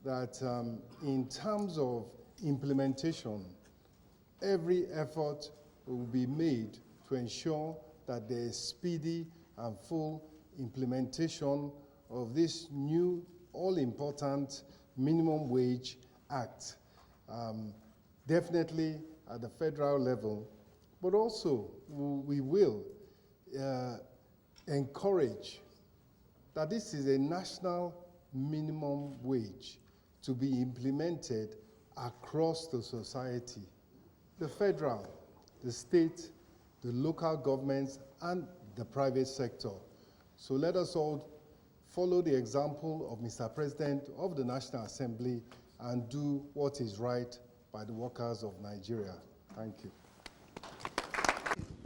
that in terms of implementation, every effort will be made to ensure that there is speedy and full implementation of this new all-important Minimum Wage Act, definitely at the federal level, but also we will encourage that this is a national minimum wage to be implemented across the society, the federal, the state, the local governments, and the private sector. So let us all follow the example of Mr. President of the National Assembly and do what is right by the workers of Nigeria. Thank you.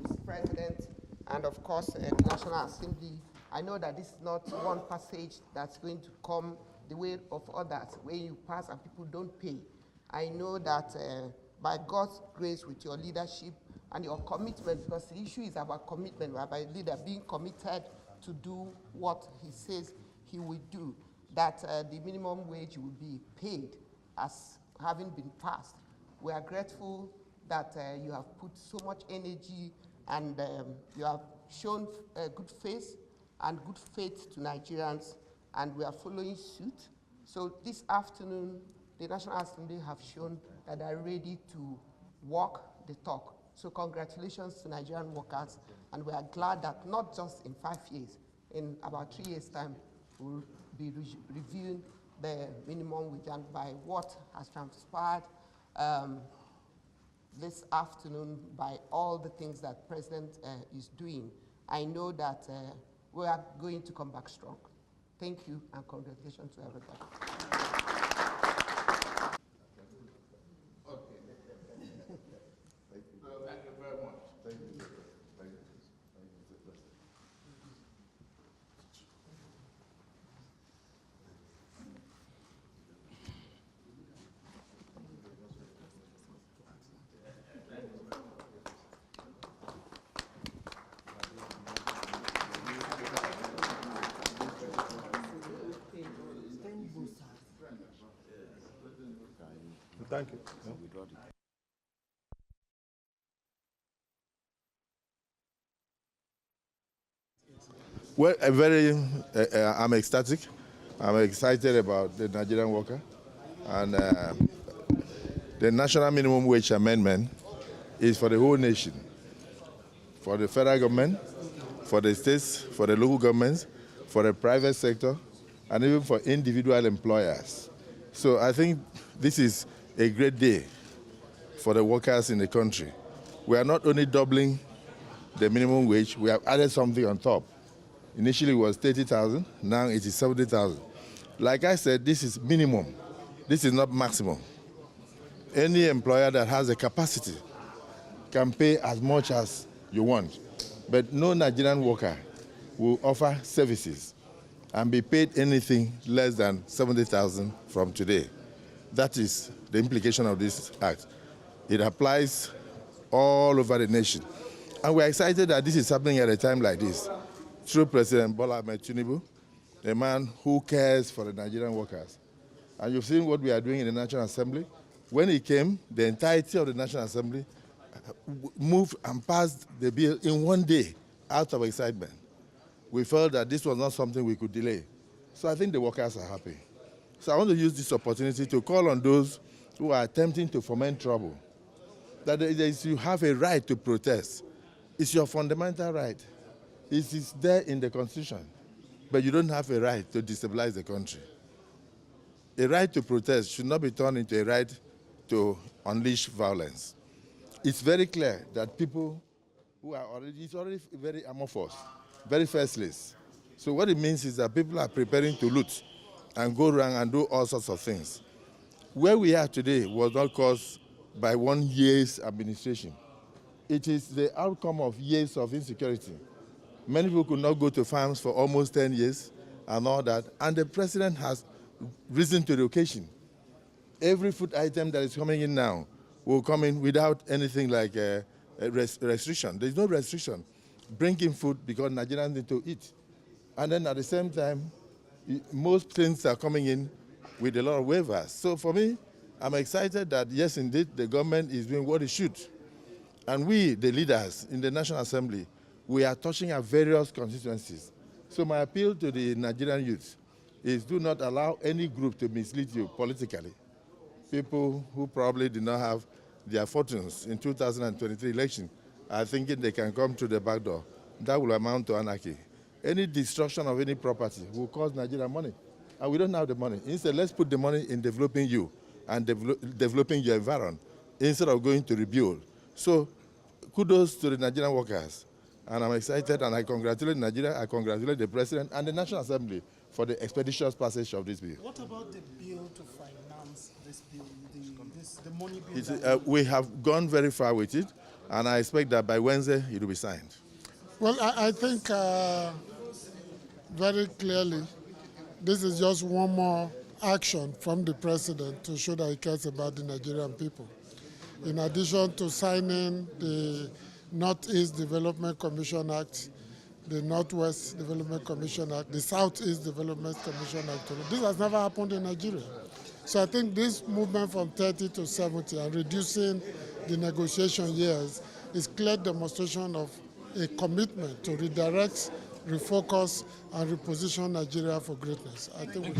Mr. President, and of course, the National Assembly, I know that this is not one passage that's going to come the way of others, where you pass and people don't pay. I know that by God's grace, with your leadership and your commitment, because the issue is about commitment, by a leader being committed to do what he says he will do, that the minimum wage will be paid as having been passed. We are grateful that you have put so much energy and you have shown good faith and good faith to Nigerians, and we are following suit. So this afternoon, the National Assembly have shown that they are ready to walk the talk. So congratulations to Nigerian workers, and we are glad that not just in 5 years, in about 3 years' time, we'll be reviewing the minimum wage, and by what has transpired this afternoon, by all the things that President is doing, I know that we are going to come back strong. Thank you, and congratulations to everybody. Thank you very much. Thank you. Thank you. Thank you. Well, I'm ecstatic. I'm excited about the Nigerian worker. And the National Minimum Wage Amendment is for the whole nation, for the federal government, for the states, for the local governments, for the private sector, and even for individual employers. So I think this is a great day for the workers in the country. We are not only doubling the minimum wage, we have added something on top. Initially it was 30,000, now it is 70,000. Like I said, this is minimum. This is not maximum. Any employer that has a capacity can pay as much as you want, but no Nigerian worker will offer services and be paid anything less than 70,000 from today. That is the implication of this act. It applies all over the nation. And we're excited that this is happening at a time like this, through President Bola Ahmed Tinubu, a man who cares for the Nigerian workers. And you've seen what we are doing in the National Assembly. When he came, the entirety of the National Assembly moved and passed the bill in 1 day out of excitement. We felt that this was not something we could delay. So I think the workers are happy. So I want to use this opportunity to call on those who are attempting to foment trouble, that you have a right to protest. It's your fundamental right. It is there in the Constitution, but you don't have a right to destabilize the country. A right to protest should not be turned into a right to unleash violence. It's very clear that people who are it's already very amorphous, very faceless. So what it means is that people are preparing to loot and go around and do all sorts of things. Where we are today was not caused by 1 year's administration. It is the outcome of years of insecurity. Many people could not go to farms for almost 10 years and all that, and the president has risen to the occasion. Every food item that is coming in now will come in without anything like a restriction. There's no restriction. Bring in food because Nigerians need to eat. And then at the same time, most things are coming in with a lot of waivers. So for me, I'm excited that, yes, indeed, the government is doing what it should. And we, the leaders in the National Assembly, we are touching our various constituencies. So my appeal to the Nigerian youth is do not allow any group to mislead you politically. People who probably did not have their fortunes in 2023 election are thinking they can come to the back door. That will amount to anarchy. Any destruction of any property will cost Nigeria money. And we don't have the money. Instead, let's put the money in developing you and developing your environment instead of going to rebuild. So kudos to the Nigerian workers. And I'm excited, and I congratulate Nigeria, I congratulate the President and the National Assembly for the expeditious passage of this bill. What about the bill to finance this bill, the money bill? We have gone very far with it, and I expect that by Wednesday it will be signed. Well, I think very clearly this is just one more action from the President to show that he cares about the Nigerian people. In addition to signing the Northeast Development Commission Act, the Northwest Development Commission Act, the Southeast Development Commission Act. This has never happened in Nigeria. So I think this movement from 30 to 70 and reducing the negotiation years is clear demonstration of a commitment to redirect, refocus, and reposition Nigeria for greatness. I think we